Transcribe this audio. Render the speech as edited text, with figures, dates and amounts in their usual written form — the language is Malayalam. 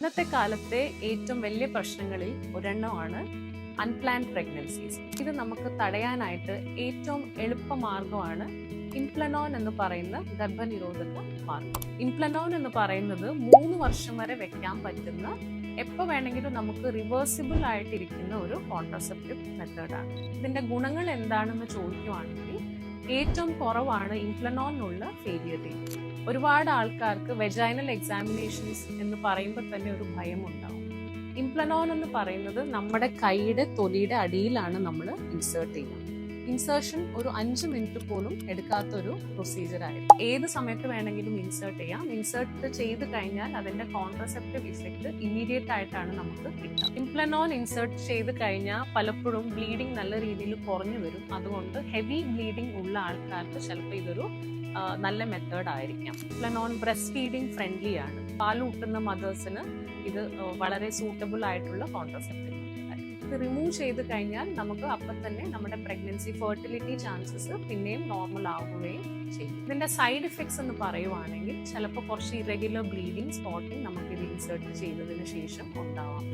ഇന്നത്തെ കാലത്തെ ഏറ്റവും വലിയ പ്രശ്നങ്ങളിൽ ഒരെണ്ണമാണ് അൺപ്ലാൻഡ് പ്രഗ്നൻസീസ്. ഇത് നമുക്ക് തടയാനായിട്ട് ഏറ്റവും എളുപ്പമാർഗമാണ് ഇംപ്ലനോൺ എന്ന് പറയുന്ന ഗർഭനിരോധക മാർഗം. ഇംപ്ലനോൺ എന്ന് പറയുന്നത് 3 വർഷം വരെ വെക്കാൻ പറ്റുന്ന, എപ്പോൾ വേണമെങ്കിലും നമുക്ക് റിവേഴ്സിബിൾ ആയിട്ടിരിക്കുന്ന ഒരു കോൺട്രസെപ്റ്റീവ് മെത്തേഡാണ്. ഇതിന്റെ ഗുണങ്ങൾ എന്താണെന്ന് ചോദിക്കുവാണെങ്കിൽ ഏറ്റവും കുറവാണ് ഇംപ്ലനോണിനുള്ള ഫെയിലിയർ റേറ്റ്. ഒരുപാട് ആൾക്കാർക്ക് വെജൈനൽ എക്സാമിനേഷൻസ് എന്ന് പറയുമ്പോൾ തന്നെ ഒരു ഭയം ഉണ്ടാവും. ഇംപ്ലനോൺ എന്ന് പറയുന്നത് നമ്മുടെ കൈയുടെ തൊലിയുടെ അടിയിലാണ് നമ്മൾ ഇൻസേർട്ട് ചെയ്യുക. ഇൻസേർഷൻ ഒരു 5 മിനിറ്റ് പോലും എടുക്കാത്തൊരു പ്രൊസീജിയർ ആയിരിക്കും. ഏത് സമയത്ത് വേണമെങ്കിലും ഇൻസേർട്ട് ചെയ്യാം. ഇൻസേർട്ട് ചെയ്ത് കഴിഞ്ഞാൽ അതിന്റെ കോൺട്രസെപ്റ്റീവ് ഇഫക്റ്റ് ഇമ്മീഡിയറ്റ് ആയിട്ടാണ് നമുക്ക് കിട്ടുക. ഇംപ്ലനോൺ ഇൻസേർട്ട് ചെയ്ത് കഴിഞ്ഞാൽ പലപ്പോഴും ബ്ലീഡിങ് നല്ല രീതിയിൽ കുറഞ്ഞു വരും. അതുകൊണ്ട് ഹെവി ബ്ലീഡിങ് ഉള്ള ആൾക്കാർക്ക് ചിലപ്പോൾ ഇതൊരു നല്ല മെത്തേഡ് ആയിരിക്കാം. ഇംപ്ലനോൺ ബ്രസ്റ്റ് ഫീഡിങ് ഫ്രണ്ട്ലി ആണ്. പാലൂട്ടുന്ന മദേഴ്സിന് ഇത് വളരെ സൂട്ടബിൾ ആയിട്ടുള്ള കോൺട്രസെപ്റ്റീവ്. ഇത് റിമൂവ് ചെയ്ത് കഴിഞ്ഞാൽ നമുക്ക് അപ്പം തന്നെ നമ്മുടെ പ്രഗ്നൻസി ഫെർട്ടിലിറ്റി ചാൻസസ് പിന്നെയും നോർമൽ ആവുകയും ചെയ്യും. ഇതിന്റെ സൈഡ് ഇഫക്ട്സ് എന്ന് പറയുവാണെങ്കിൽ ചിലപ്പോൾ കുറച്ച് ഇറഗുലർ ബ്ലീഡിങ്, സ്പോട്ടിങ് നമുക്ക് ഇത് ഇൻസേർട്ട് ചെയ്തതിന് ശേഷം ഉണ്ടാവാം.